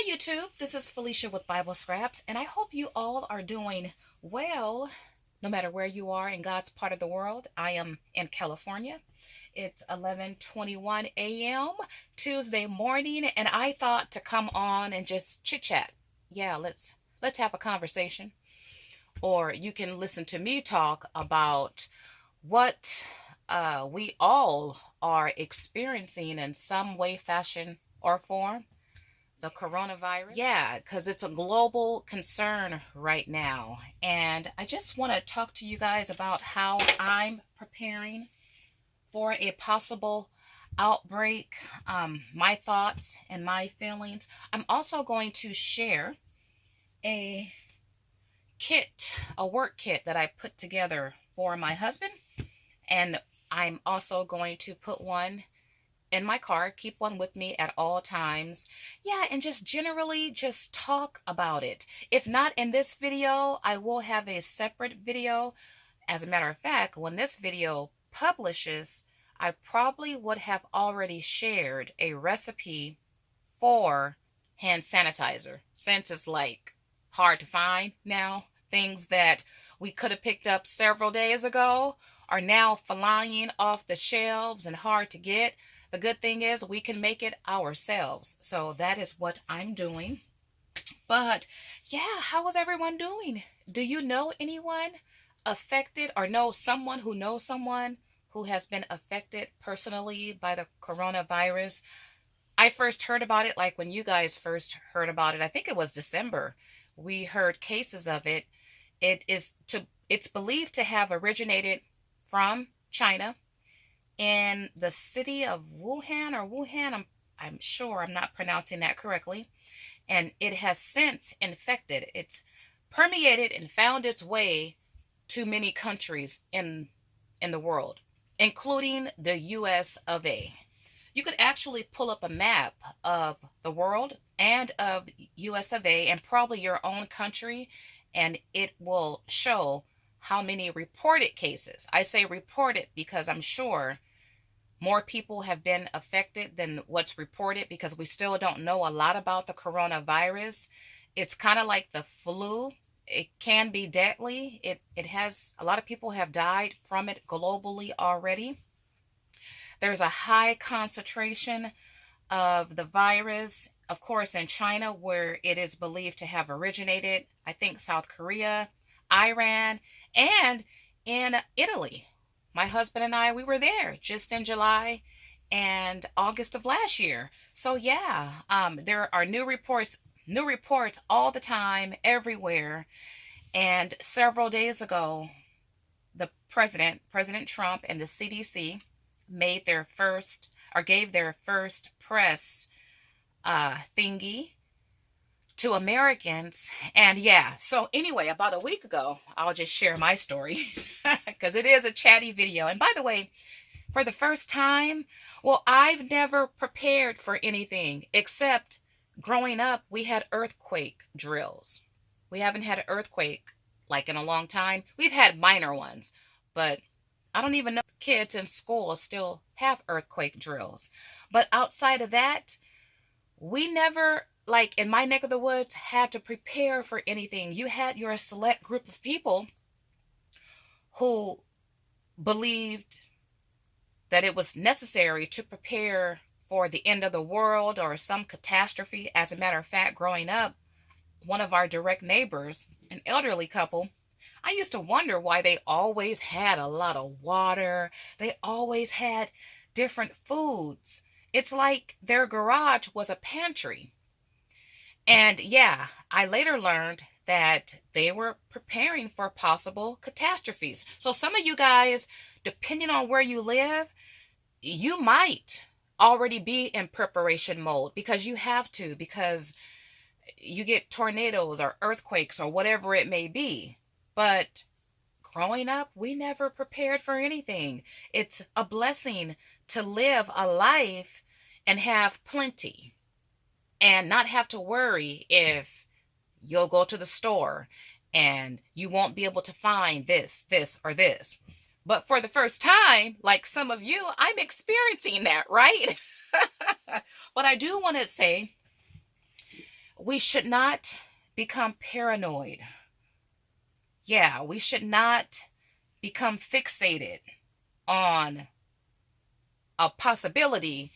Hi YouTube, this is Felicia with Bible Scraps, and I hope you all are doing well, no matter where you are in God's part of the world. I am in California. It's 11:21 a.m. Tuesday morning, and I thought to come on and just chit chat. Yeah, let's have a conversation. Or you can listen to me talk about what we all are experiencing in some way, fashion, or form. The coronavirus? Yeah, because it's a global concern right now. And I just want to talk to you guys about how I'm preparing for a possible outbreak, my thoughts and my feelings. I'm also going to share a a work kit that I put together for my husband. And I'm also going to put one in my car, keep one with me at all times. Yeah, and just generally just talk about it. If not in this video, I will have a separate video. As a matter of fact, when this video publishes, I probably would have already shared a recipe for hand sanitizer, since it's like hard to find now. Things that we could have picked up several days ago are now flying off the shelves and hard to get. The good thing is we can make it ourselves. So that is what I'm doing. But yeah, how is everyone doing? Do you know anyone affected or know someone who knows someone who has been affected personally by the coronavirus? I first heard about it like when you guys first heard about it. I think it was December. We heard cases of it. It's believed to have originated from China in the city of Wuhan. I'm sure I'm not pronouncing that correctly. And it has since infected. It's permeated and found its way to many countries in the world, including the US of A. You could actually pull up a map of the world and of US of A and probably your own country, and it will show how many reported cases. I say reported because I'm sure more people have been affected than what's reported because we still don't know a lot about the coronavirus. It's kind of like the flu. It can be deadly. It has a lot of people have died from it globally already. There's a high concentration of the virus, of course, in China, where it is believed to have originated. I think South Korea, Iran, and in Italy. My husband and I, we were there just in July and August of last year. So yeah, there are new reports all the time, everywhere. And several days ago, the President Trump, and the CDC made their first or gave their first press thingy to Americans. And yeah, so anyway, about a week ago, I'll just share my story because it is a chatty video. And by the way, for the first time, well, I've never prepared for anything except growing up, we had earthquake drills. We haven't had an earthquake like in a long time. We've had minor ones, but I don't even know if kids in school still have earthquake drills. But outside of that, we never, like in my neck of the woods, had to prepare for anything. You had your select group of people who believed that it was necessary to prepare for the end of the world or some catastrophe. As a matter of fact, growing up, one of our direct neighbors, an elderly couple, I used to wonder why they always had a lot of water. They always had different foods. It's like their garage was a pantry. And yeah, I later learned that they were preparing for possible catastrophes. So some of you guys, depending on where you live, you might already be in preparation mode because you have to, because you get tornadoes or earthquakes or whatever it may be. But growing up, we never prepared for anything. It's a blessing to live a life and have plenty and not have to worry if you'll go to the store and you won't be able to find this, or this. But for the first time, like some of you, I'm experiencing that, right? But I do want to say, we should not become paranoid. Yeah, we should not become fixated on a possibility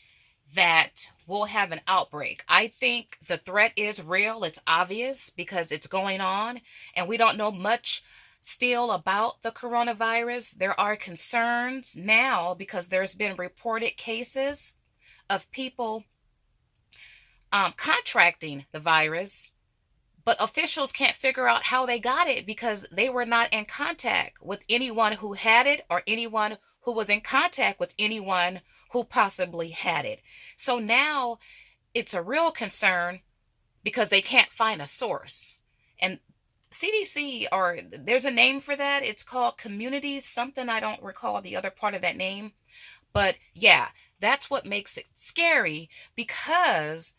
that we'll have an outbreak. I think the threat is real. It's obvious because it's going on, and we don't know much still about the coronavirus. There are concerns now because there's been reported cases of people contracting the virus, but officials can't figure out how they got it because they were not in contact with anyone who had it or anyone who was in contact with anyone who possibly had it. So now it's a real concern because they can't find a source. And CDC, or there's a name for that. It's called community something. I don't recall the other part of that name. But yeah, that's what makes it scary, because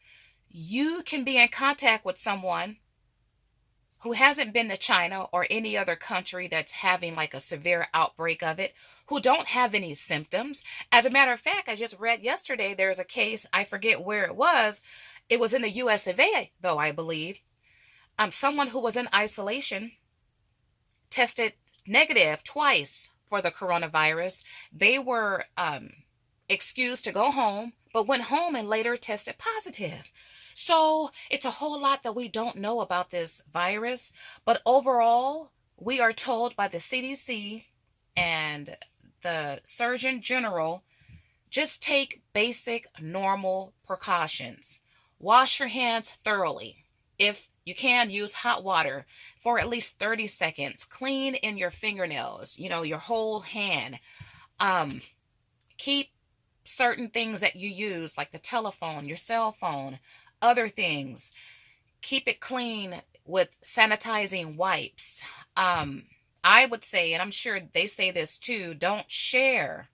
you can be in contact with someone who hasn't been to China or any other country that's having like a severe outbreak of it, who don't have any symptoms. As a matter of fact, I just read yesterday there's a case, I forget where it was. It was in the US of A, though, I believe. Someone who was in isolation tested negative twice for the coronavirus. They were excused to go home, but went home and later tested positive. So it's a whole lot that we don't know about this virus. But overall, we are told by the CDC and the Surgeon General, just take basic normal precautions. Wash your hands thoroughly. If you can, use hot water for at least 30 seconds. Clean in your fingernails, your whole hand. Keep certain things that you use, like the telephone, your cell phone, other things. Keep it clean with sanitizing wipes. I would say, and I'm sure they say this too, don't share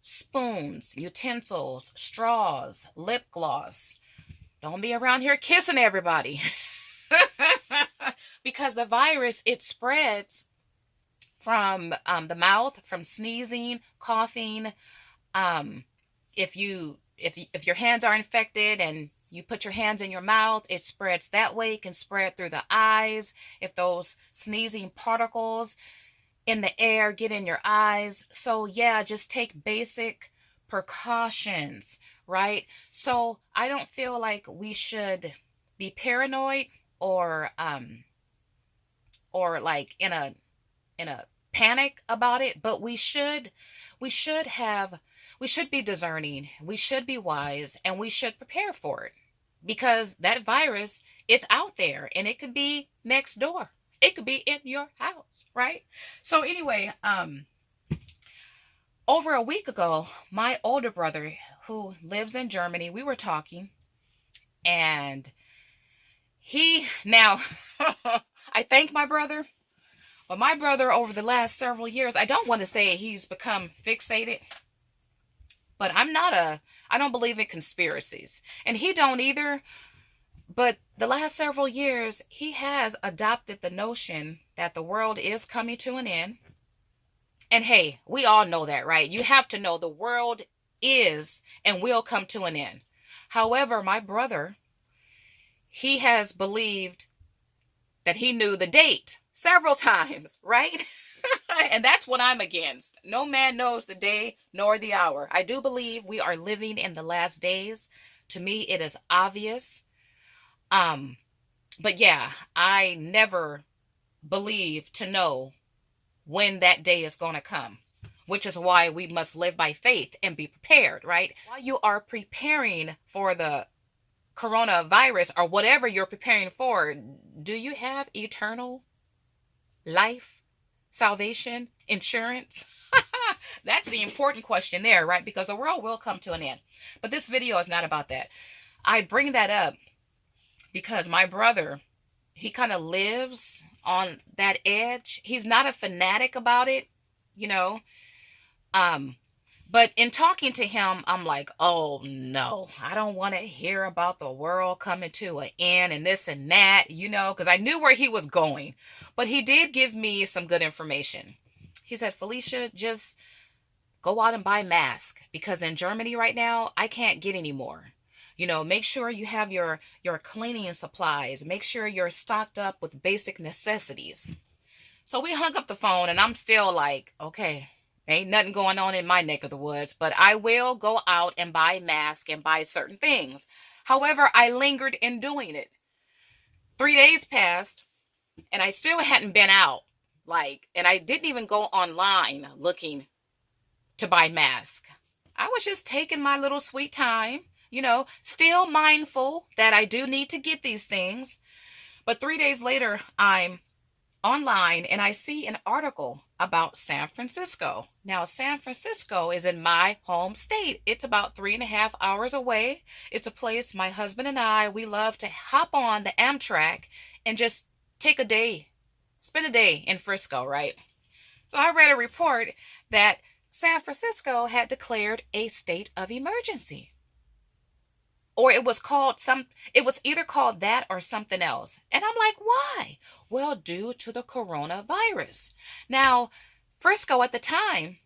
spoons, utensils, straws, lip gloss. Don't be around here kissing everybody. Because the virus, it spreads from the mouth, from sneezing, coughing. If your hands are infected and you put your hands in your mouth, it spreads that way. It can spread through the eyes. If those sneezing particles in the air get in your eyes. So yeah, just take basic precautions, right? So I don't feel like we should be paranoid or like in a panic about it, but we should be discerning, we should be wise, and we should prepare for it, because that virus, it's out there, and it could be next door. It could be in your house, right? So anyway, over a week ago, my older brother, who lives in Germany, we were talking, and now, I thank my brother, but my brother over the last several years, I don't want to say he's become fixated, but I don't believe in conspiracies, and he don't either. But the last several years, he has adopted the notion that the world is coming to an end. And hey, we all know that, right? You have to know the world is and will come to an end. However, my brother, he has believed that he knew the date several times, right? And that's what I'm against. No man knows the day nor the hour. I do believe we are living in the last days. To me, it is obvious. But yeah, I never believe to know when that day is going to come, which is why we must live by faith and be prepared, right? While you are preparing for the coronavirus or whatever you're preparing for, do you have eternal life, salvation, insurance? That's the important question there, right? Because the world will come to an end. But this video is not about that. I bring that up because my brother, he kind of lives on that edge. He's not a fanatic about it, but in talking to him, I'm like, oh no, I don't want to hear about the world coming to an end and this and that, because I knew where he was going. But he did give me some good information. He said, Felicia, just go out and buy masks, because in Germany right now, I can't get any more. Make sure you have your cleaning supplies. Make sure you're stocked up with basic necessities. So we hung up the phone, and I'm still like, okay, ain't nothing going on in my neck of the woods, but I will go out and buy masks and buy certain things. However, I lingered in doing it. 3 days passed, and I still hadn't been out. And I didn't even go online looking to buy masks. I was just taking my little sweet time, still mindful that I do need to get these things. But 3 days later, I'm online and I see an article about San Francisco. Now, San Francisco is in my home state. It's about 3.5 hours away. It's a place my husband and we love to hop on the Amtrak and just spend a day in Frisco, right? So I read a report that San Francisco had declared a state of emergency. Or it was either called that or something else. And I'm like, why? Well, due to the coronavirus. Now, Frisco at the time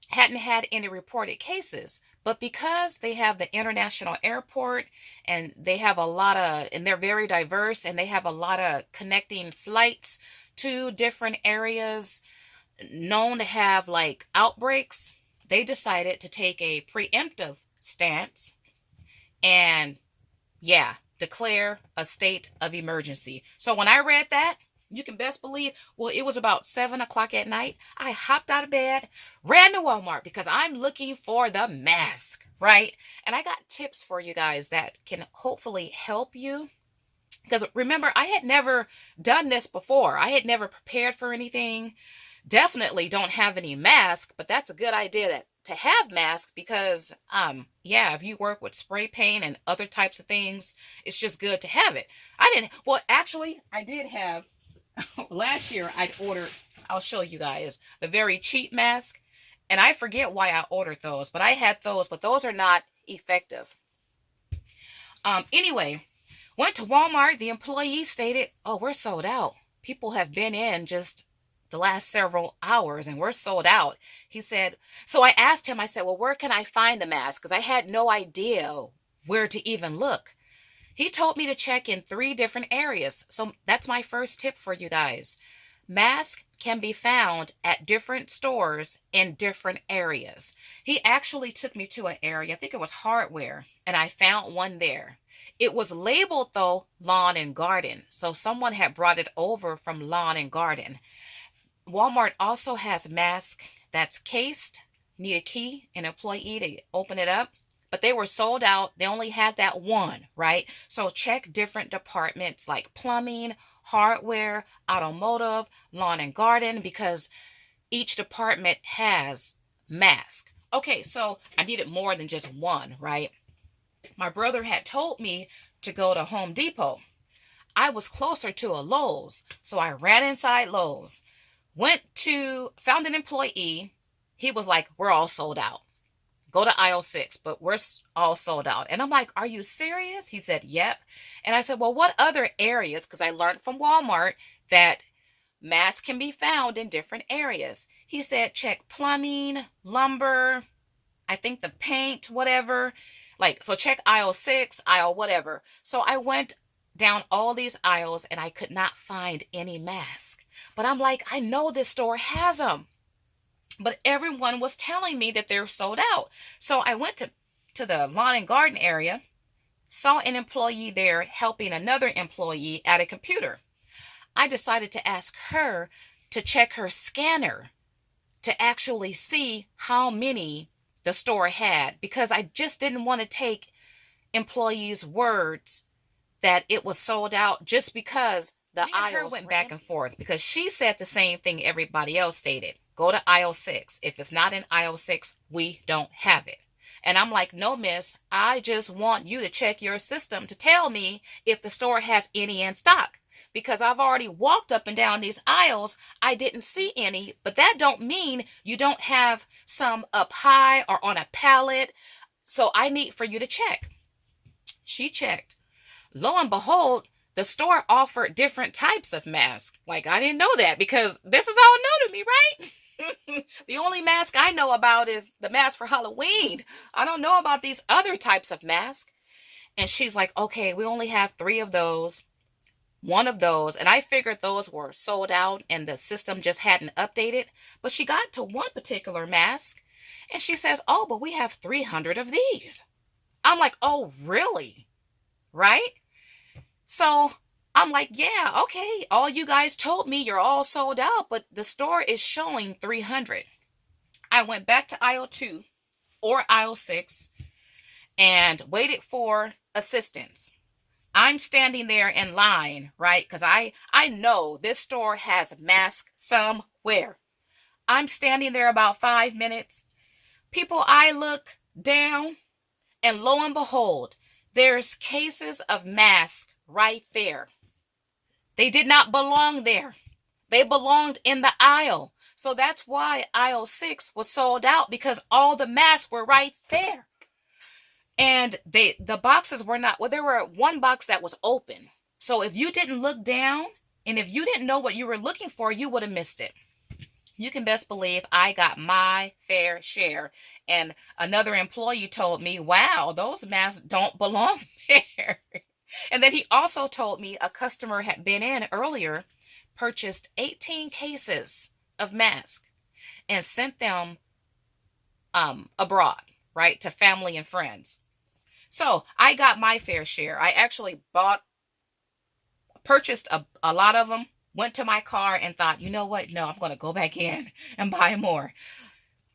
hadn't had any reported cases, but because they have the international airport and and they're very diverse and they have a lot of connecting flights to different areas known to have outbreaks, they decided to take a preemptive stance and declare a state of emergency. So when I read that, you can best believe, it was about 7 o'clock at night. I hopped out of bed, ran to Walmart because I'm looking for the mask, right? And I got tips for you guys that can hopefully help you. Because remember, I had never done this before. I had never prepared for anything. Definitely don't have any mask, but that's a good idea to have mask because, if you work with spray paint and other types of things, it's just good to have it. I did have, last year I'd ordered, I'll show you guys, the very cheap mask, and I forget why I ordered those, but I had those, but those are not effective. Anyway, went to Walmart. The employee stated, we're sold out. People have been in just the last several hours and we're sold out. He said, so I asked him, I said, well, where can I find a mask? Because I had no idea where to even look. He told me to check in 3 different areas. So that's my first tip for you guys. Masks can be found at different stores in different areas. He actually took me to an area, I think it was hardware, and I found one there. It was labeled, though, lawn and garden. So someone had brought it over from lawn and garden. Walmart also has masks that's cased, need a key, an employee to open it up, but they were sold out. They only had that one, right? So check different departments like plumbing, hardware, automotive, lawn and garden, because each department has masks. Okay, so I needed more than just one, right? My brother had told me to go to Home Depot. I was closer to a Lowe's, so I ran inside Lowe's. Found an employee. He was like, we're all sold out. Go to aisle 6, but we're all sold out. And I'm like, are you serious? He said, yep. And I said, well, what other areas? Because I learned from Walmart that masks can be found in different areas. He said, check plumbing, lumber, I think the paint, whatever. So check aisle 6, aisle whatever. So I went down all these aisles and I could not find any mask. But I'm like, I know this store has them. But everyone was telling me that they're sold out. So I went to the lawn and garden area, saw an employee there helping another employee at a computer. I decided to ask her to check her scanner to actually see how many the store had, because I just didn't want to take employees' words that it was sold out just because the aisles went back and forth, because she said the same thing everybody else stated. Go to aisle 6. If it's not in aisle 6, we don't have it. And I'm like, no, miss, I just want you to check your system to tell me if the store has any in stock. Because I've already walked up and down these aisles, I didn't see any, but that don't mean you don't have some up high or on a pallet. So I need for you to check. She checked. Lo and behold, the store offered different types of masks. I didn't know that because this is all new to me, right? The only mask I know about is the mask for Halloween. I don't know about these other types of masks. And she's like, okay, we only have three of those, one of those. And I figured those were sold out and the system just hadn't updated. But she got to one particular mask and she says, oh, but we have 300 of these. I'm like, oh, really? Right? So I'm like, yeah, okay. All you guys told me you're all sold out, but the store is showing 300. I went back to aisle 2 or aisle 6 and waited for assistance. I'm standing there in line, right? Because I know this store has masks somewhere. I'm standing there about 5 minutes. People, I look down, and lo and behold, there's cases of masks right there. They did not belong there. They belonged in the aisle. So that's why aisle 6 was sold out, because all the masks were right there. And the boxes were not, well, there were one box that was open. So if you didn't look down and if you didn't know what you were looking for, you would have missed it. You can best believe I got my fair share. And another employee told me, wow, those masks don't belong there. And then he also told me a customer had been in earlier, purchased 18 cases of masks and sent them abroad, right, to family and friends. So I got my fair share. I actually purchased a lot of them, went to my car and thought, you know what? No, I'm going to go back in and buy more.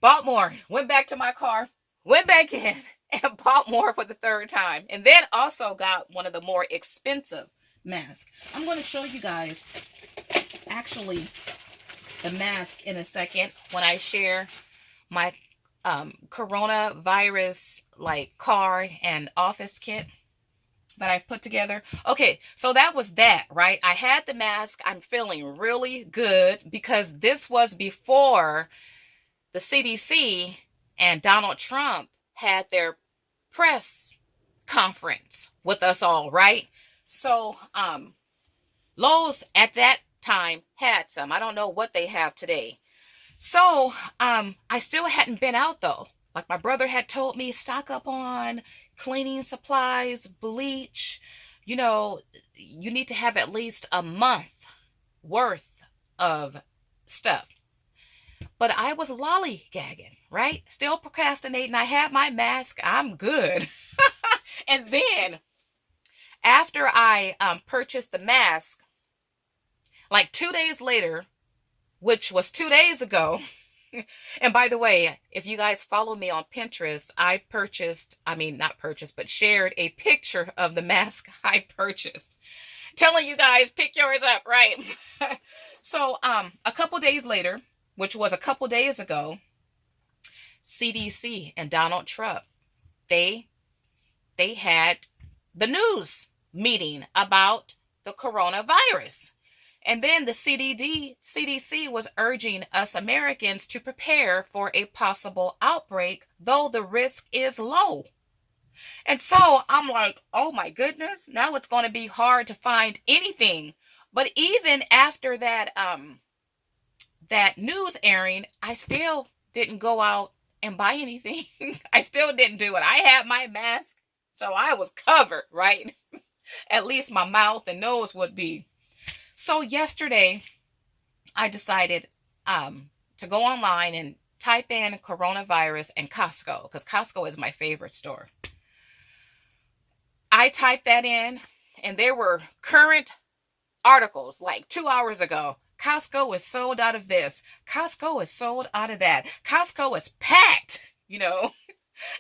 Bought more, went back to my car, went back in and bought more for the third time. And then also got one of the more expensive masks. I'm going to show you guys actually the mask in a second when I share my coronavirus like car and office kit that I've put together. Okay, so that was that, right? I had the mask. I'm feeling really good because this was before the CDC and Donald Trump had their press conference with us all, right? So Lowe's at that time had some. I don't know what they have today. So, I still hadn't been out though. Like my brother had told me, stock up on cleaning supplies, bleach. You know, you need to have at least a month worth of stuff. But I was lollygagging, right? Still procrastinating. I had my mask. I'm good. And then after I purchased the mask, like 2 days later, which was 2 days ago. And by the way, if you guys follow me on Pinterest, but shared a picture of the mask I purchased. Telling you guys, pick yours up, right? So, a couple days later, which was a couple days ago, CDC and Donald Trump, they had the news meeting about the coronavirus. And then the CDC was urging us Americans to prepare for a possible outbreak, though the risk is low. And so I'm like, oh my goodness, now it's going to be hard to find anything. But even after that news airing, I still didn't go out and buy anything. I still didn't do it. I had my mask, so I was covered, right? At least my mouth and nose would be. So yesterday, I decided to go online and type in coronavirus and Costco, because Costco is my favorite store. I typed that in, and there were current articles like 2 hours ago. Costco is sold out of this. Costco is sold out of that. Costco is packed, you know.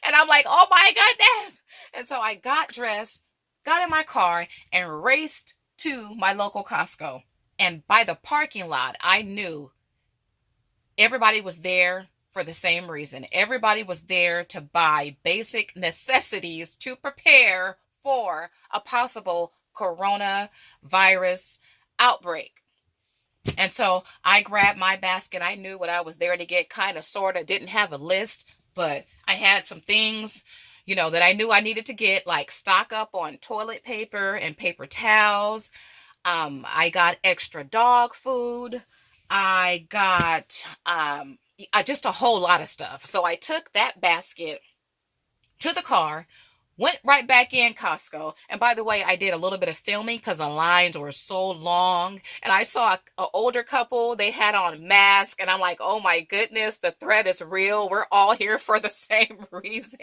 And I'm like, oh my goodness. And so I got dressed, got in my car, and raced to my local Costco. And by the parking lot, I knew everybody was there for the same reason. Everybody was there to buy basic necessities to prepare for a possible coronavirus outbreak. And so I grabbed my basket. I knew what I was there to get, kind of, sort of, didn't have a list, but I had some things, you know, that I knew I needed to get, like stock up on toilet paper and paper towels. I got extra dog food. I got just a whole lot of stuff. So I took that basket to the car, Went right back in Costco. And by the way, I did a little bit of filming because the lines were so long. And I saw an older couple, they had on masks. And I'm like, oh my goodness, the threat is real. We're all here for the same reason.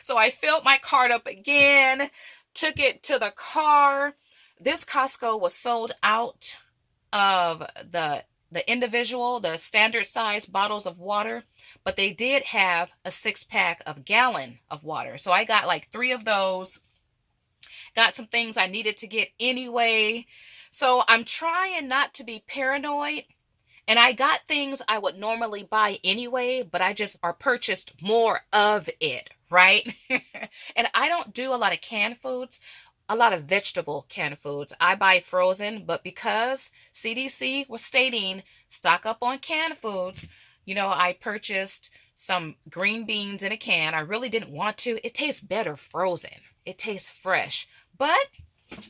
So I filled my cart up again, took it to the car. This Costco was sold out of the standard size bottles of water, but they did have a 6-pack of gallon of water. So I got like 3 of those, got some things I needed to get anyway. So I'm trying not to be paranoid. And I got things I would normally buy anyway, but I just are purchased more of it, right? And I don't do a lot of canned foods, a lot of vegetable canned foods. I buy frozen, but because CDC was stating stock up on canned foods, I purchased some green beans in a can. I really didn't want to. It tastes better frozen. It tastes fresh. But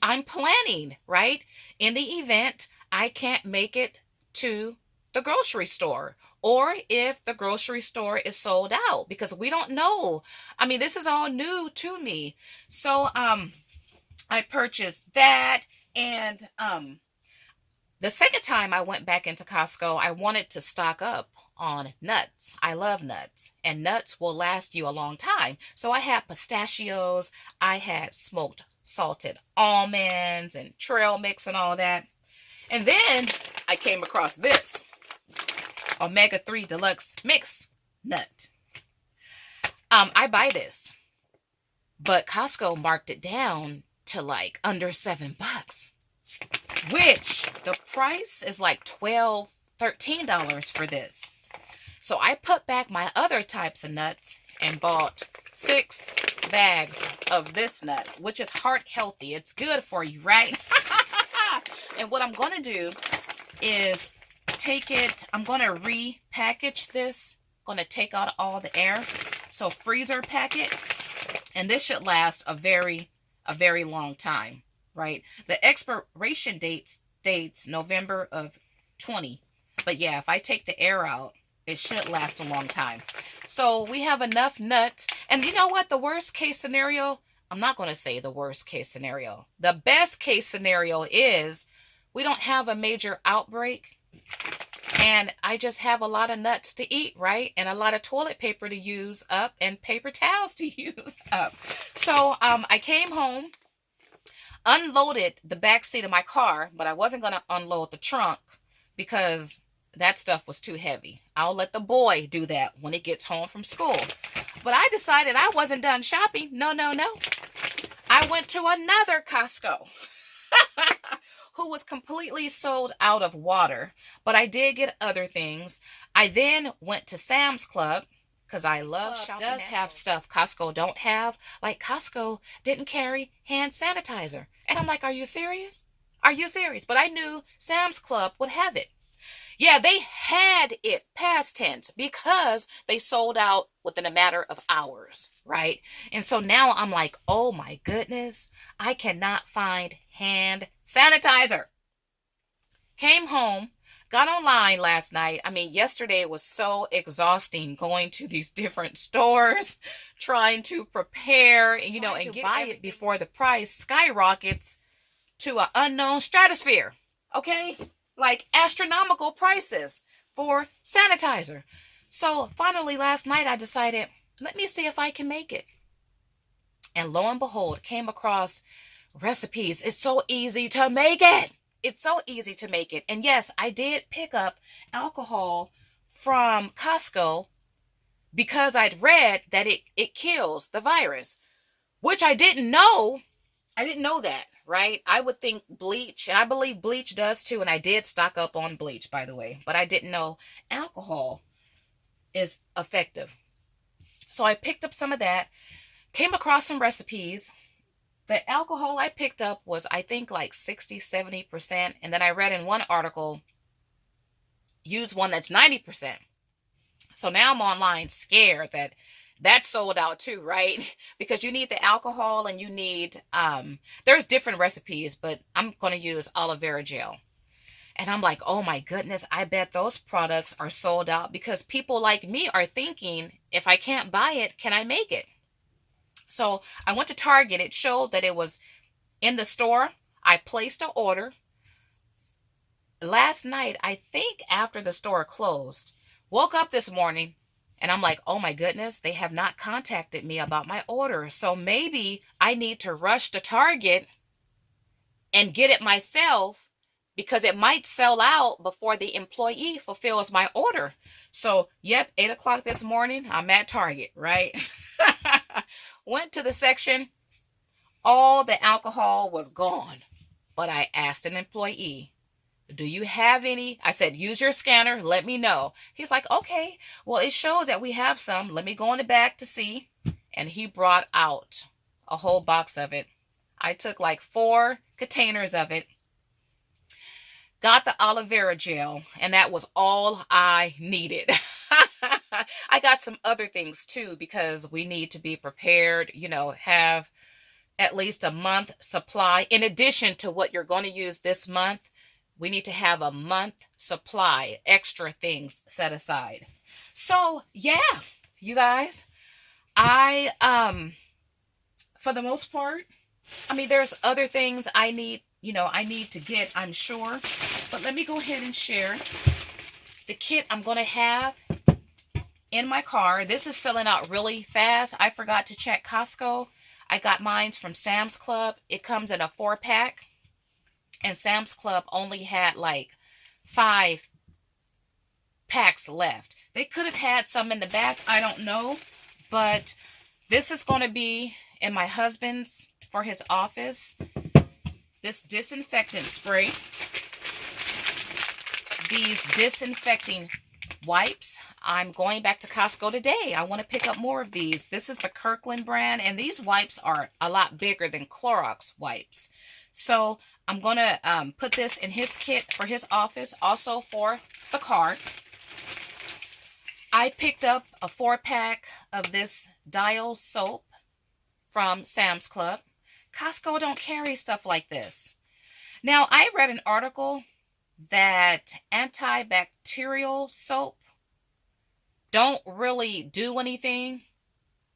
I'm planning, right? In the event I can't make it to the grocery store, or if the grocery store is sold out, because we don't know. I mean, this is all new to me. So I purchased that, and the second time I went back into Costco, I wanted to stock up on nuts. I love nuts, and nuts will last you a long time. So I had pistachios, I had smoked salted almonds and trail mix and all that. And then I came across this omega-3 deluxe mix nut. I buy this, but Costco marked it down to like under $7, which the price is like $12, $13 for this. So I put back my other types of nuts and bought 6 bags of this nut, which is heart healthy. It's good for you, right? And what I'm going to do is take it, I'm going to repackage this. I'm going to take out all the air. So freezer pack it. And this should last a very long time, right? The expiration dates November of 20. But yeah, if I take the air out, it should last a long time. So we have enough nuts. And you know what? The worst case scenario, I'm not going to say the worst case scenario. The best case scenario is we don't have a major outbreak, and I just have a lot of nuts to eat, right? And a lot of toilet paper to use up and paper towels to use up. So I came home, unloaded the back seat of my car, but I wasn't going to unload the trunk because that stuff was too heavy. I'll let the boy do that when he gets home from school. But I decided I wasn't done shopping. No. I went to another Costco who was completely sold out of water, but I did get other things. I then went to Sam's Club because I love shopping. Does have stuff Costco don't have. Like Costco didn't carry hand sanitizer. And I'm like, are you serious? Are you serious? But I knew Sam's Club would have it. Yeah, they had it, past tense, because they sold out within a matter of hours, right? And so now I'm like, oh my goodness, I cannot find hand sanitizer. Came home, got online last night. I mean, yesterday was so exhausting going to these different stores, trying to prepare, and get buy it before the price skyrockets to an unknown stratosphere, okay? Like astronomical prices for sanitizer. So finally last night I decided, let me see if I can make it. And lo and behold, came across recipes. It's so easy to make it. It's so easy to make it. And yes, I did pick up alcohol from Costco because I'd read that it kills the virus, which I didn't know. I didn't know that, right? I would think bleach, and I believe bleach does too, and I did stock up on bleach, by the way, but I didn't know alcohol is effective. So I picked up some of that, came across some recipes. The alcohol I picked up was, I think, like 60-70%, and then I read in one article, use one that's 90%. So now I'm online scared that that's sold out too, right? Because you need the alcohol and you need, there's different recipes, but I'm going to use aloe vera gel. And I'm like, oh my goodness, I bet those products are sold out because people like me are thinking, if I can't buy it, can I make it? So I went to Target. It showed that it was in the store. I placed an order. Last night, I think after the store closed, woke up this morning and I'm like, oh my goodness, they have not contacted me about my order. So maybe I need to rush to Target and get it myself because it might sell out before the employee fulfills my order. So, yep, 8 o'clock this morning, I'm at Target, right? Went to the section. All the alcohol was gone. But I asked an employee, do you have any? I said, use your scanner. Let me know. He's like, okay, well, it shows that we have some. Let me go in the back to see. And he brought out a whole box of it. I took like 4 containers of it. Got the aloe vera gel, and that was all I needed. I got some other things too because we need to be prepared, have at least a month supply. In addition to what you're going to use this month, we need to have a month supply, extra things set aside. So, yeah, you guys, I, for the most part, there's other things I need to get, I'm sure. But let me go ahead and share the kit I'm going to have in my car. This is selling out really fast. I forgot to check Costco. I got mine from Sam's Club. It comes in a 4-pack. And Sam's Club only had like 5 packs left. They could have had some in the back. I don't know. But this is going to be in my husband's for his office. This disinfectant spray. These disinfecting wipes. I'm going back to Costco today. I want to pick up more of these. This is the Kirkland brand, and these wipes are a lot bigger than Clorox wipes. So I'm going to put this in his kit for his office, also for the car. I picked up a 4-pack of this Dial soap from Sam's Club. Costco don't carry stuff like this. Now, I read an article that antibacterial soap don't really do anything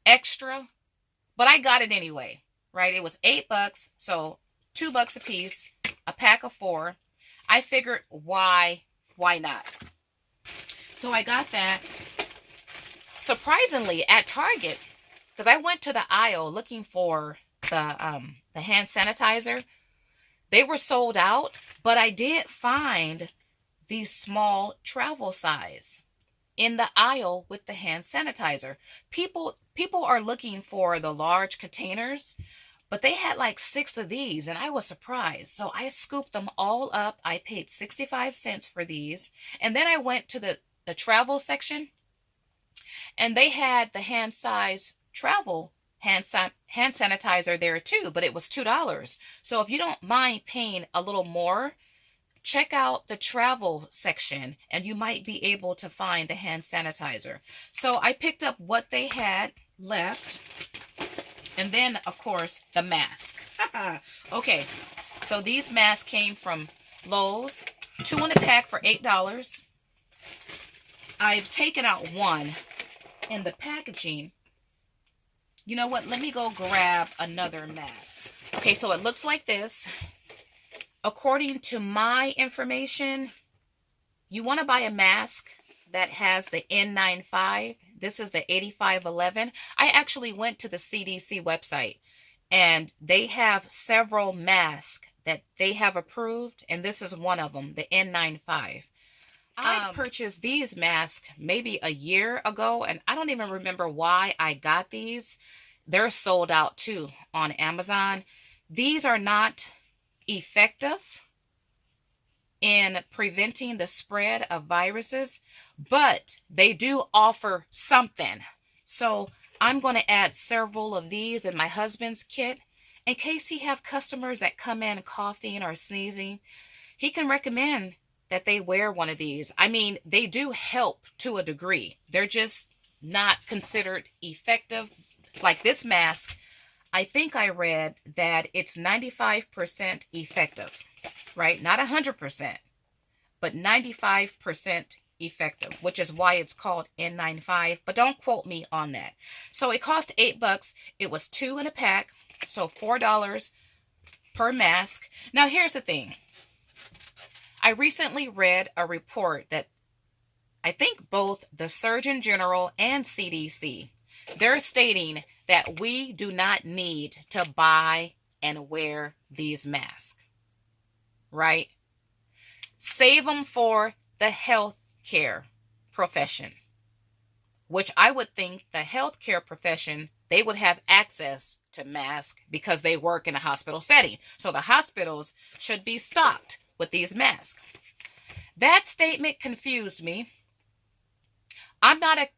extra, but I got it anyway, right? It was $8, so $2 a piece, a pack of 4. I figured why not? So I got that. Surprisingly, at Target, because I went to the aisle looking for the hand sanitizer, they were sold out, but I did find the small travel size in the aisle with the hand sanitizer. People are looking for the large containers, but they had like 6 of these, and I was surprised. So I scooped them all up. I paid 65 cents for these, and then I went to the travel section, and they had the hand size travel hand sanitizer there too, but it was $2. So if you don't mind paying a little more, check out the travel section and you might be able to find the hand sanitizer. So I picked up what they had left. And then, of course, the mask. Okay, so these masks came from Lowe's. 2 in a pack for $8. I've taken out one in the packaging. You know what? Let me go grab another mask. Okay, so it looks like this. According to my information, you want to buy a mask that has the N95. This is the 8511. I actually went to the CDC website, and they have several masks that they have approved, and this is one of them, the N95. I purchased these masks maybe a year ago, and I don't even remember why I got these. They're sold out too on Amazon. These are not effective in preventing the spread of viruses, but they do offer something. So I'm going to add several of these in my husband's kit in case he have customers that come in coughing or sneezing. He can recommend that they wear one of these. I mean, they do help to a degree. They're just not considered effective. Like this mask, I think I read that it's 95% effective, right? Not 100%, but 95% effective, which is why it's called N95, but don't quote me on that. So it cost $8. It was 2 in a pack, so $4 per mask. Now here's the thing. I recently read a report that I think both the Surgeon General and CDC, they're stating that we do not need to buy and wear these masks, right? Save them for the healthcare profession, which I would think the healthcare profession, they would have access to masks because they work in a hospital setting. So the hospitals should be stocked with these masks. That statement confused me. I'm not a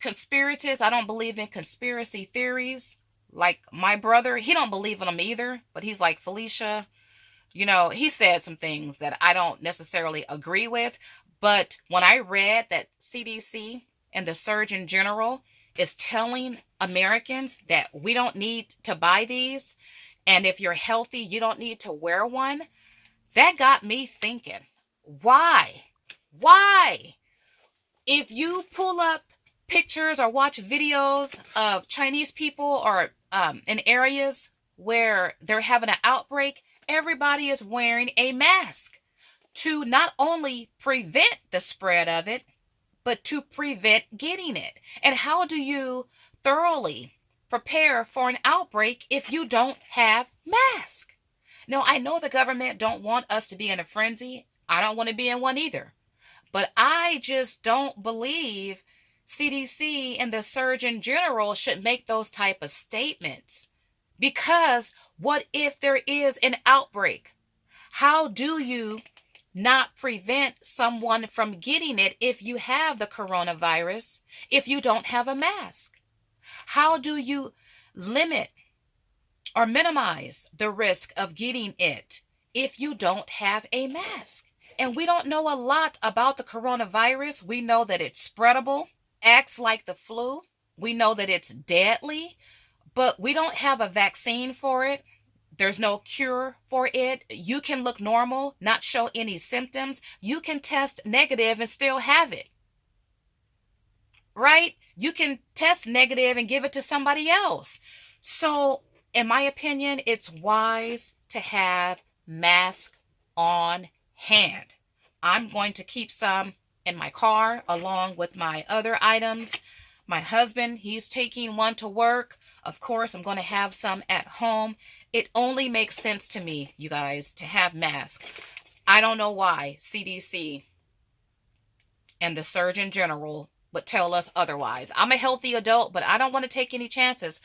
conspiratist. I don't believe in conspiracy theories. Like my brother, he don't believe in them either, but he's like, Felicia, you know, he said some things that I don't necessarily agree with. But when I read that CDC and the Surgeon General is telling Americans that we don't need to buy these, and if you're healthy, you don't need to wear one, that got me thinking, why? Why? If you pull up pictures or watch videos of Chinese people or in areas where they're having an outbreak, everybody is wearing a mask to not only prevent the spread of it, but to prevent getting it. And how do you thoroughly prepare for an outbreak if you don't have masks? Now, I know the government don't want us to be in a frenzy. I don't want to be in one either. But I just don't believe CDC and the Surgeon General should make those type of statements. Because what if there is an outbreak? How do you not prevent someone from getting it if you have the coronavirus, if you don't have a mask? How do you limit or minimize the risk of getting it if you don't have a mask? And we don't know a lot about the coronavirus. We know that it's spreadable, acts like the flu. We know that it's deadly, but we don't have a vaccine for it. There's no cure for it. You can look normal, not show any symptoms. You can test negative and still have it. Right? You can test negative and give it to somebody else. So, in my opinion, it's wise to have masks on hand. I'm going to keep some in my car along with my other items. My husband, he's taking one to work. Of course, I'm going to have some at home. It only makes sense to me, you guys, to have masks. I don't know why CDC and the Surgeon General would tell us otherwise. I'm a healthy adult, but I don't want to take any chances.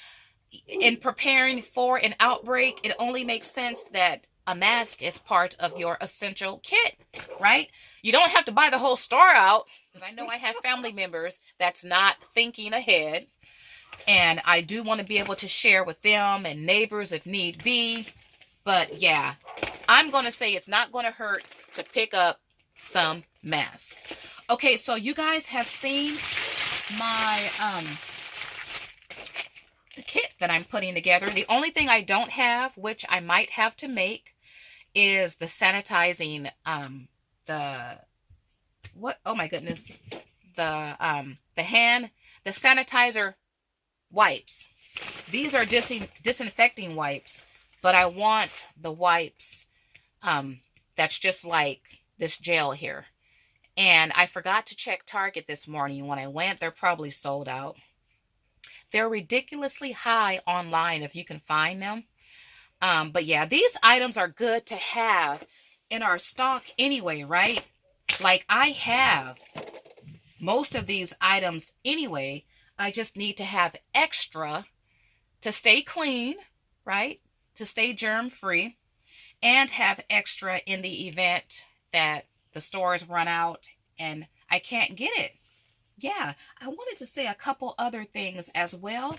In preparing for an outbreak, it only makes sense that a mask is part of your essential kit, right? You don't have to buy the whole store out. Because I know I have family members that's not thinking ahead. And I do want to be able to share with them and neighbors if need be. But yeah, I'm going to say it's not going to hurt to pick up some masks. Okay, so you guys have seen my the kit that I'm putting together. The only thing I don't have, which I might have to make, is the sanitizing the sanitizer wipes. These are disinfecting wipes, but I want the wipes that's just like this gel here. And I forgot to check Target this morning. When I went, they're probably sold out. They're ridiculously high online if you can find them. But yeah, these items are good to have in our stock anyway, right? Like I have most of these items anyway. I just need to have extra to stay clean, right? To stay germ free, and have extra in the event that the stores run out and I can't get it. Yeah, I wanted to say a couple other things as well.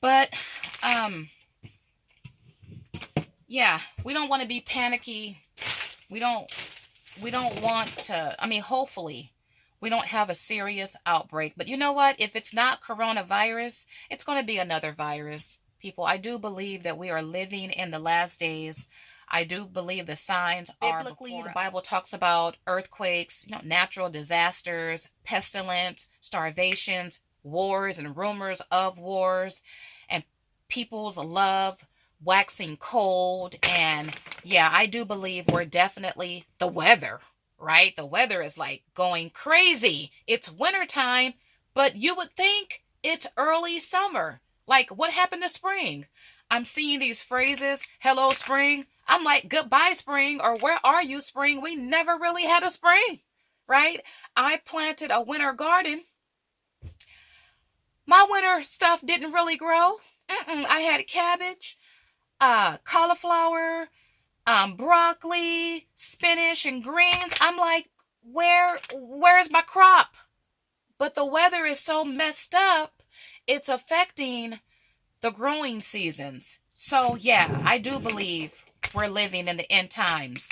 But yeah, we don't want to be panicky. We don't want to, I mean, hopefully we don't have a serious outbreak. But you know what? If it's not coronavirus, it's going to be another virus. People, I do believe that we are living in the last days I do believe the signs are biblically. The Bible talks about earthquakes, natural disasters, pestilence, starvations, wars, and rumors of wars, and people's love waxing cold. And yeah, I do believe we're definitely the weather, right? The weather is like going crazy. It's wintertime, but you would think it's early summer. Like, what happened to spring? I'm seeing these phrases, hello, spring. I'm like, goodbye, spring, or where are you, spring? We never really had a spring, right? I planted a winter garden. My winter stuff didn't really grow. I had cabbage, cauliflower, broccoli, spinach, and greens. I'm like, where's my crop? But the weather is so messed up, it's affecting the growing seasons. So yeah, I do believe we're living in the end times.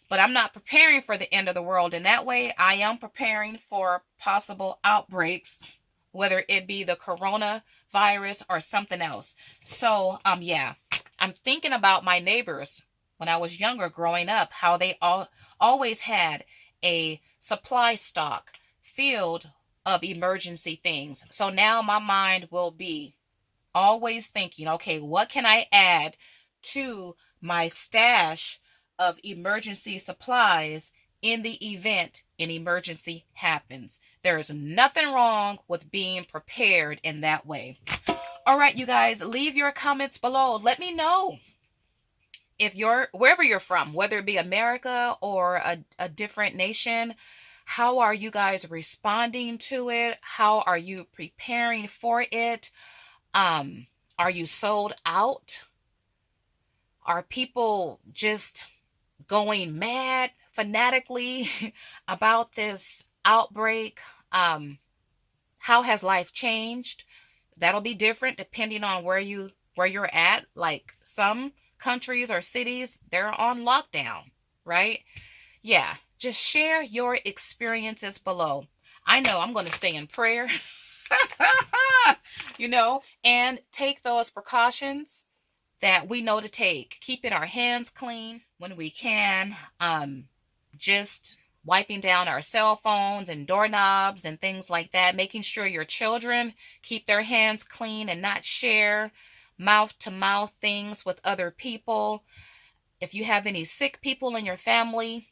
But I'm not preparing for the end of the world in that way. I am preparing for possible outbreaks, whether it be the coronavirus or something else. So yeah, I'm thinking about my neighbors when I was younger growing up, how they always had a supply stock filled of emergency things. So now my mind will be always thinking, okay, what can I add to my stash of emergency supplies in the event an emergency happens? There is nothing wrong with being prepared in that way. All right, you guys, leave your comments below. Let me know if you're wherever you're from, whether it be America or a different nation. How are you guys responding to it? How are you preparing for it? Are you sold out? Are people just going mad fanatically about this outbreak? How has life changed? That'll be different depending on where you're at. Like some countries or cities, they're on lockdown, right? Yeah, just share your experiences below. I know I'm going to stay in prayer, and take those precautions that we know to take. Keeping our hands clean when we can. Just wiping down our cell phones and doorknobs and things like that. Making sure your children keep their hands clean and not share mouth-to-mouth things with other people. If you have any sick people in your family,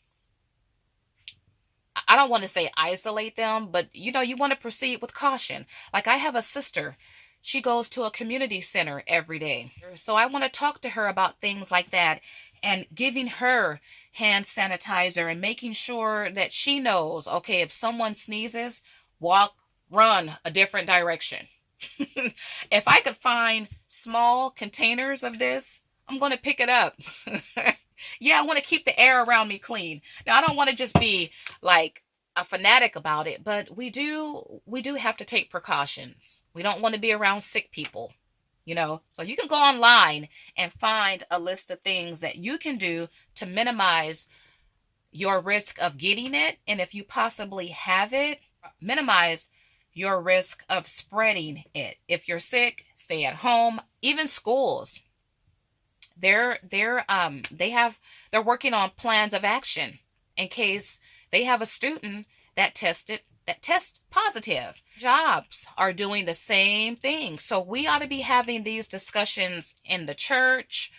I don't want to say isolate them, but you want to proceed with caution. Like I have a sister, she goes to a community center every day. So I want to talk to her about things like that and giving her hand sanitizer and making sure that she knows, okay, if someone sneezes, run a different direction. If I could find small containers of this, I'm going to pick it up. Yeah, I want to keep the air around me clean. Now, I don't want to just be like a fanatic about it, but we do have to take precautions. We don't want to be around sick people, So you can go online and find a list of things that you can do to minimize your risk of getting it. And if you possibly have it, minimize your risk of spreading it. If you're sick, stay at home. Even schools, they're working on plans of action in case they have a student that tests positive. Jobs are doing the same thing. So we ought to be having these discussions in the church,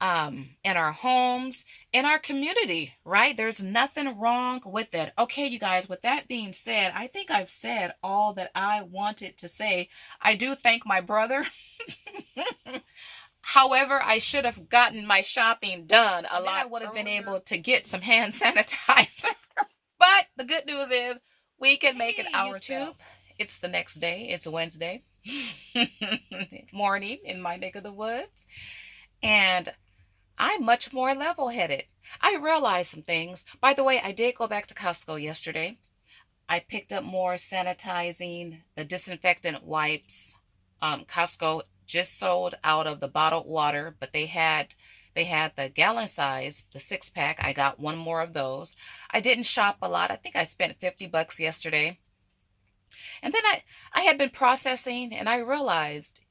in our homes, in our community, right? There's nothing wrong with it. Okay, you guys, with that being said, I think I've said all that I wanted to say. I do thank my brother. However, I should have gotten my shopping done a lot. I would have been able to get some hand sanitizer. But the good news is we can make it ourselves. It's the next day. It's Wednesday morning in my neck of the woods. And I'm much more level-headed. I realized some things. By the way, I did go back to Costco yesterday. I picked up more sanitizing, the disinfectant wipes. Costco just sold out of the bottled water, but they had the gallon size, the 6-pack. I got one more of those. I didn't shop a lot. I think I spent $50 yesterday. And then I had been processing and I realized,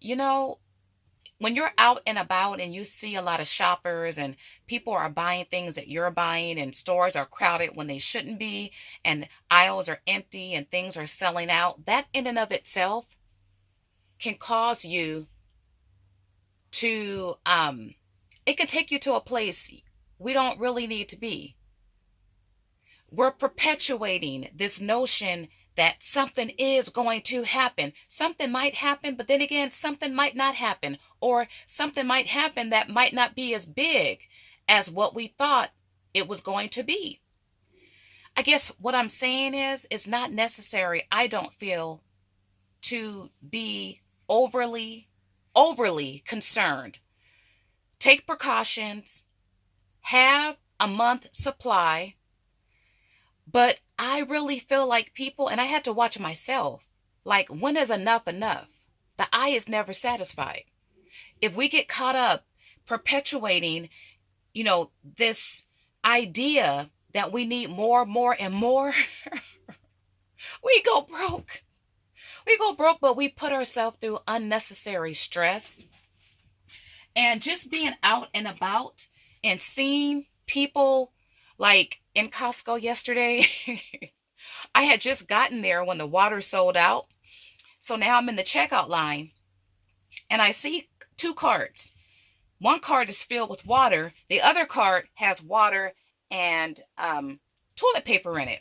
when you're out and about and you see a lot of shoppers and people are buying things that you're buying and stores are crowded when they shouldn't be and aisles are empty and things are selling out, that in and of itself can cause you to it can take you to a place we don't really need to be. We're perpetuating this notion that something is going to happen. Something might happen, but then again, something might not happen. Or something might happen that might not be as big as what we thought it was going to be. I guess what I'm saying is, it's not necessary, I don't feel, to be overly concerned. Take precautions, have a month supply, but I really feel like people, and I had to watch myself, like, when is enough enough? The eye is never satisfied. If we get caught up perpetuating, this idea that we need more, and more, we go broke. We go broke, but we put ourselves through unnecessary stress. And just being out and about and seeing people, like in Costco yesterday, I had just gotten there when the water sold out. So now I'm in the checkout line and I see two carts. One cart is filled with water. The other cart has water and toilet paper in it.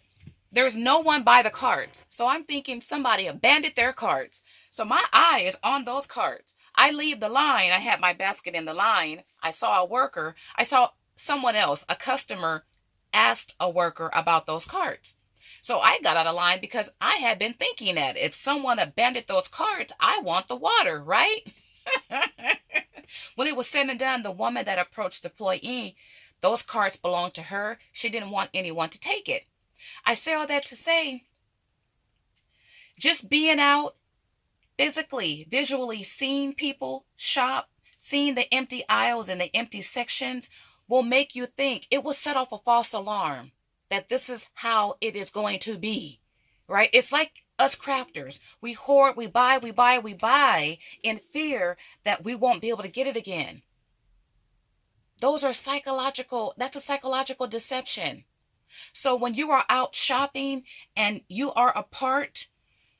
There's no one by the carts. So I'm thinking somebody abandoned their carts. So my eye is on those carts. I leave the line. I had my basket in the line. I saw a worker. I saw someone else, a customer, asked a worker about those carts. So I got out of line because I had been thinking that if someone abandoned those carts, I want the water, right? When it was said and done, the woman that approached the employee, those carts belonged to her. She didn't want anyone to take it. I say all that to say, just being out, physically, visually seeing people shop, seeing the empty aisles and the empty sections will make you think, it will set off a false alarm that this is how it is going to be, right? It's like us crafters. We hoard, we buy in fear that we won't be able to get it again. That's a psychological deception. So when you are out shopping and you are apart,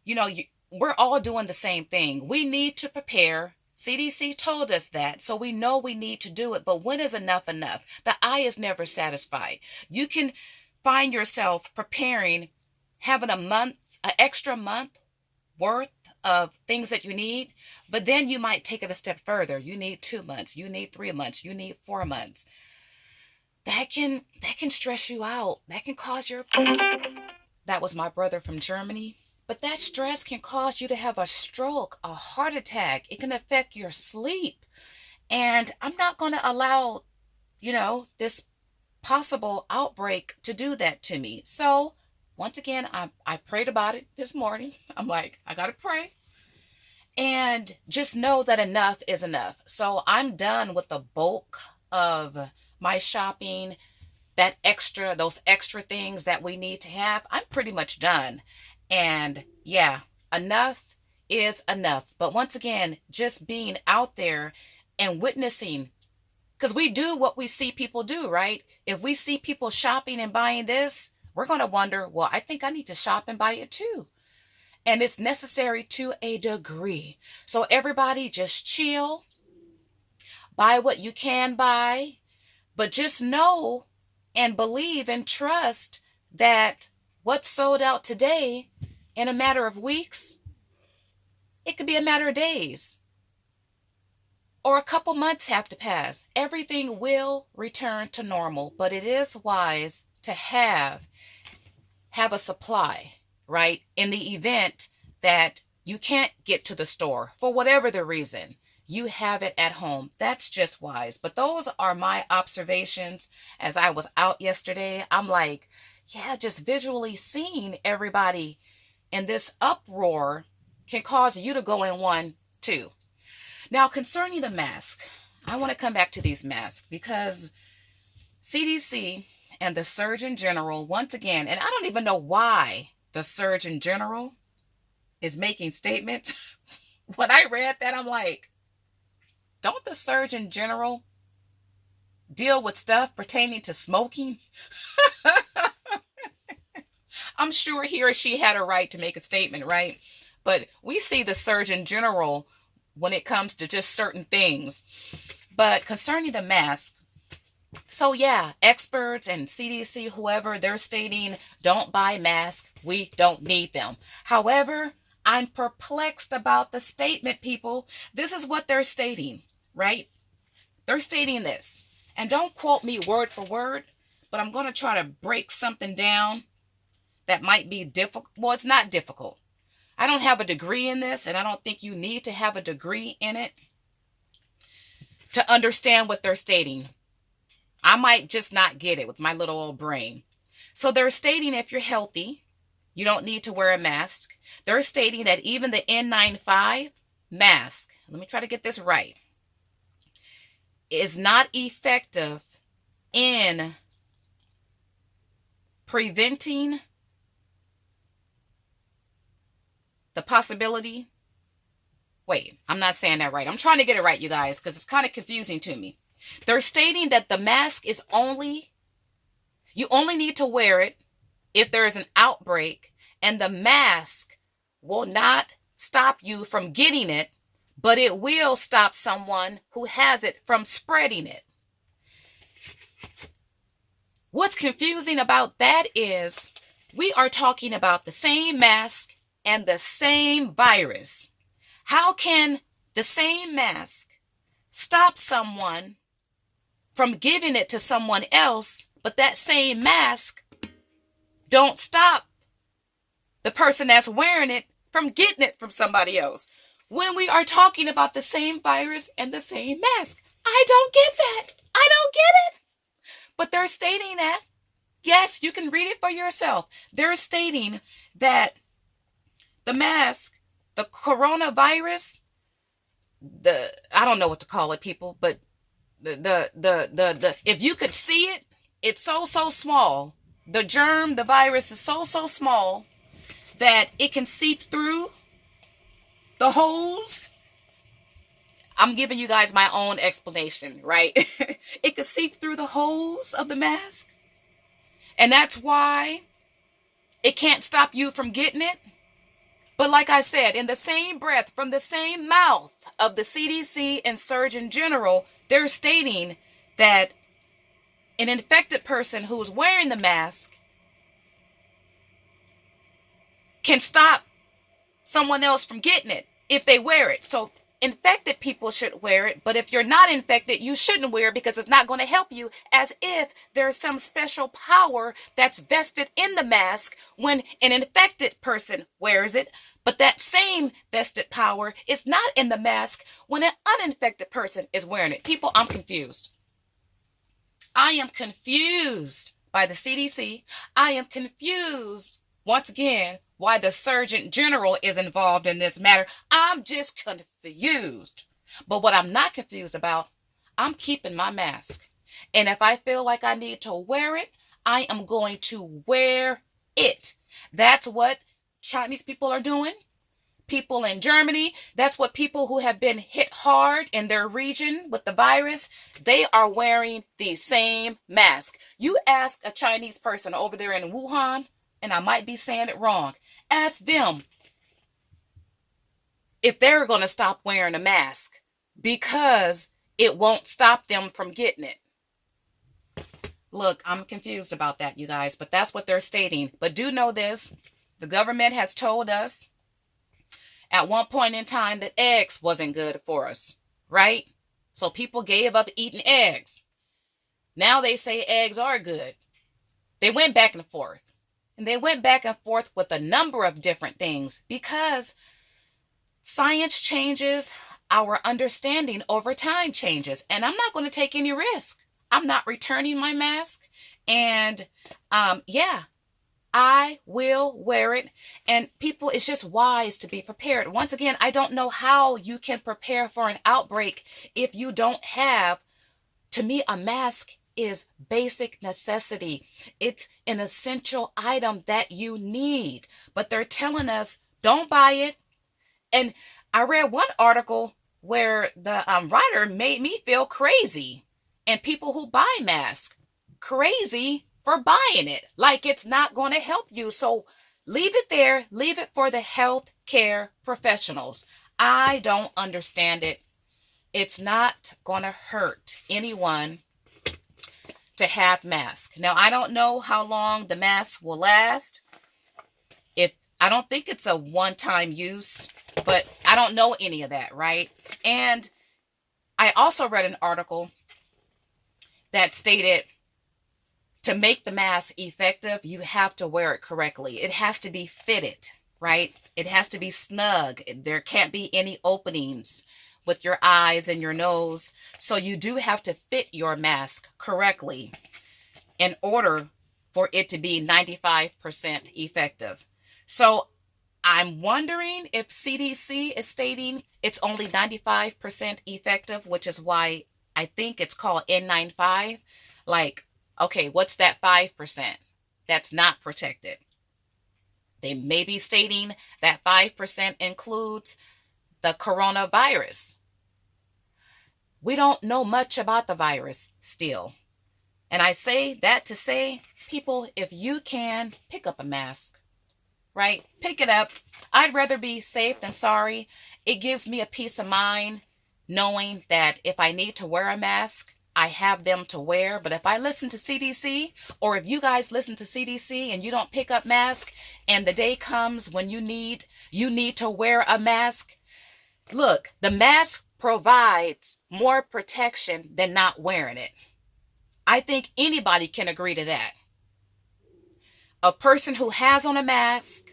we're all doing the same thing. We need to prepare. CDC told us that, so we know we need to do it. But when is enough enough? The eye is never satisfied. You can find yourself preparing, having an extra month worth of things that you need, but then you might take it a step further. You need 2 months, you need 3 months, you need 4 months. That can stress you out. That can cause that was my brother from Germany. But that stress can cause you to have a stroke, a heart attack. It can affect your sleep. And I'm not going to allow, this possible outbreak to do that to me. So once again, I prayed about it this morning. I'm like, I got to pray. And just know that enough is enough. So I'm done with the bulk of my shopping, those extra things that we need to have. I'm pretty much done. And yeah, enough is enough. But once again, just being out there and witnessing, because we do what we see people do, right? If we see people shopping and buying this, we're going to wonder, well, I think I need to shop and buy it too. And it's necessary to a degree. So everybody just chill, buy what you can buy, but just know and believe and trust that what's sold out today, in a matter of weeks, it could be a matter of days, or a couple months have to pass. Everything will return to normal, but it is wise to have a supply, right? In the event that you can't get to the store for whatever the reason, you have it at home. That's just wise. But those are my observations as I was out yesterday. I'm like, yeah, just visually seeing everybody in this uproar can cause you to go in one too. Now, concerning the mask, I want to come back to these masks because CDC and the Surgeon General, once again, and I don't even know why the Surgeon General is making statements. When I read that, I'm like, don't the Surgeon General deal with stuff pertaining to smoking? I'm sure he or she had a right to make a statement, right? But we see the Surgeon General when it comes to just certain things. But concerning the mask, so yeah, experts and CDC, whoever, they're stating don't buy masks. We don't need them. However, I'm perplexed about the statement, people. This is what they're stating, right? They're stating this. And don't quote me word for word, but I'm going to try to break something down that might be difficult. Well, it's not difficult. I don't have a degree in this, and I don't think you need to have a degree in it to understand what they're stating. I might just not get it with my little old brain. So they're stating if you're healthy, you don't need to wear a mask. They're stating that even the N95 mask, let me try to get this right, is not effective in preventing the possibility. Wait, I'm not saying that right. I'm trying to get it right, you guys, because it's kind of confusing to me. They're stating that the mask is you only need to wear it if there is an outbreak, and the mask will not stop you from getting it, but it will stop someone who has it from spreading it. What's confusing about that is we are talking about the same mask and the same virus. How can the same mask stop someone from giving it to someone else, but that same mask don't stop the person that's wearing it from getting it from somebody else, when we are talking about the same virus and the same mask? I don't get that. I don't get it. But they're stating that, yes, you can read it for yourself. They're stating that the mask, the coronavirus, I don't know what to call it, people, but the if you could see it, it's so small. The germ, the virus is so small that it can seep through the holes. I'm giving you guys my own explanation, right? It can seep through the holes of the mask, and that's why it can't stop you from getting it. But like I said, in the same breath, from the same mouth of the CDC and Surgeon General, they're stating that an infected person who is wearing the mask can stop someone else from getting it if they wear it. So infected people should wear it, but if you're not infected, you shouldn't wear it because it's not going to help you, as if there's some special power that's vested in the mask when an infected person wears it, but that same vested power is not in the mask when an uninfected person is wearing it. People, I'm confused. I am confused by the CDC. I am confused, once again, why the Surgeon General is involved in this matter. I'm just confused. But what I'm not confused about, I'm keeping my mask. And if I feel like I need to wear it, I am going to wear it. That's what Chinese people are doing. People in Germany, that's what people who have been hit hard in their region with the virus, they are wearing the same mask. You ask a Chinese person over there in Wuhan, and I might be saying it wrong, ask them if they're going to stop wearing a mask because it won't stop them from getting it. Look, I'm confused about that, you guys, but that's what they're stating. But do know this, the government has told us at one point in time that eggs wasn't good for us, right? So people gave up eating eggs. Now they say eggs are good. They went back and forth. And they went back and forth with a number of different things because science changes, our understanding over time changes. And I'm not going to take any risk. I'm not returning my mask. And I will wear it. And people, it's just wise to be prepared. Once again, I don't know how you can prepare for an outbreak if you don't have, to me, a mask is basic necessity. It's an essential item that you need. But they're telling us, don't buy it. And I read one article where the writer made me feel crazy, and people who buy masks crazy for buying it, like it's not going to help you. So leave it there, leave it for the health care professionals. I don't understand it. It's not going to hurt anyone to have masks. Now, I don't know how long the mask will last. I don't think it's a one-time use, but I don't know any of that, right? And I also read an article that stated to make the mask effective, you have to wear it correctly. It has to be fitted, right? It has to be snug. There can't be any openings with your eyes and your nose. So you do have to fit your mask correctly in order for it to be 95% effective. So I'm wondering if CDC is stating it's only 95% effective, which is why I think it's called N95. Like, okay, what's that 5% that's not protected? They may be stating that 5% includes the coronavirus. We don't know much about the virus still. And I say that to say, people, if you can, pick up a mask. Right? Pick it up. I'd rather be safe than sorry. It gives me a peace of mind knowing that if I need to wear a mask, I have them to wear. But if I listen to CDC, or if you guys listen to CDC and you don't pick up mask, and the day comes when you need to wear a mask, look, the mask provides more protection than not wearing it. I think anybody can agree to that. A person who has on a mask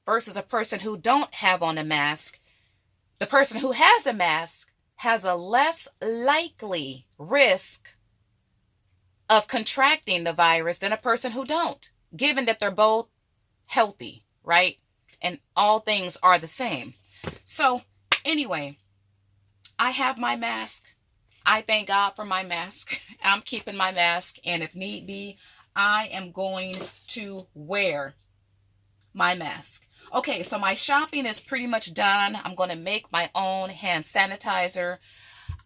versus a person who don't have on a mask, the person who has the mask has a less likely risk of contracting the virus than a person who don't, given that they're both healthy, right? And all things are the same. So anyway, I have my mask. I thank God for my mask. I'm keeping my mask, and if need be, I am going to wear my mask. Okay, so my shopping is pretty much done. I'm going to make my own hand sanitizer.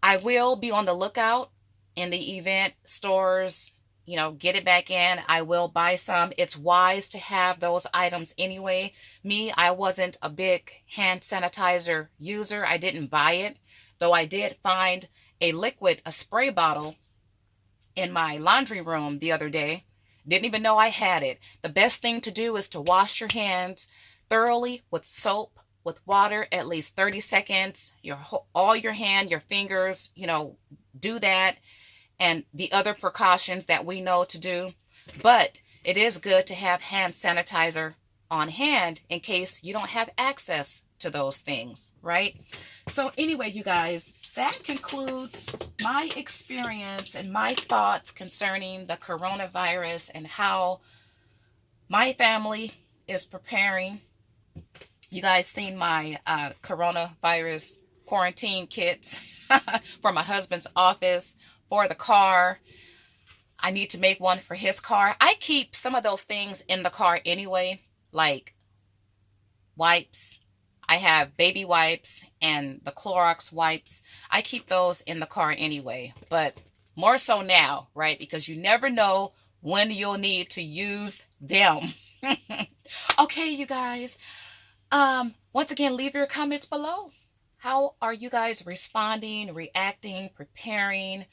I will be on the lookout in the event stores, get it back in. I will buy some. It's wise to have those items anyway. Me, I wasn't a big hand sanitizer user. I didn't buy it, though I did find a spray bottle in my laundry room the other day. Didn't even know I had it. The best thing to do is to wash your hands thoroughly with soap, with water, at least 30 seconds. All your hand, your fingers, do that. And the other precautions that we know to do. But it is good to have hand sanitizer on hand in case you don't have access to those things, right? So anyway, you guys, that concludes my experience and my thoughts concerning the coronavirus and how my family is preparing. You guys seen my coronavirus quarantine kits for my husband's office, for the car. I need to make one for his car. I keep some of those things in the car anyway, like wipes. I have baby wipes and the Clorox wipes. I keep those in the car anyway, but more so now, right? Because you never know when you'll need to use them. Okay, you guys. Once again, leave your comments below. How are you guys responding, reacting, preparing?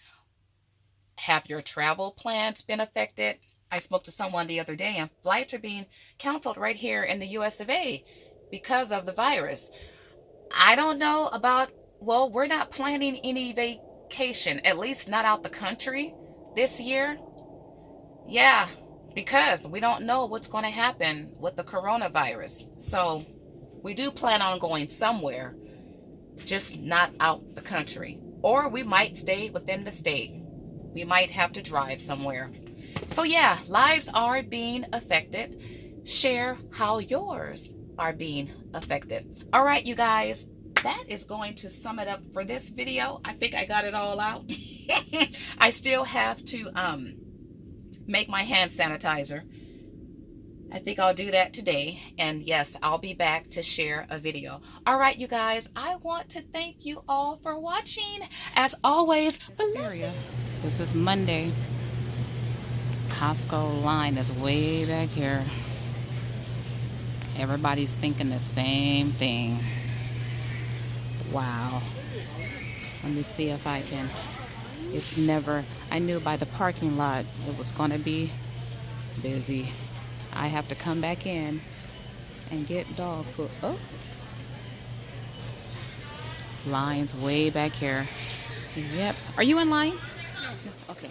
Have your travel plans been affected? I spoke to someone the other day and flights are being canceled right here in the US of A because of the virus. I don't know about, well, we're not planning any vacation, at least not out the country this year. Yeah, because we don't know what's going to happen with the coronavirus. So we do plan on going somewhere, just not out the country. Or we might stay within the state. We might have to drive somewhere. So yeah, lives are being affected. Share how yours are being affected. All right, you guys, that is going to sum it up for this video. I think I got it all out. I still have to make my hand sanitizer. I think I'll do that today. And yes, I'll be back to share a video. All right, you guys, I want to thank you all for watching. As always, this is Monday. Costco line is way back here. Everybody's thinking the same thing. Wow. Let me see if I can. It's never, I knew by the parking lot it was going to be busy. I have to come back in and get dog food. Oh, lines way back here. Yep. Are you in line? No. Okay.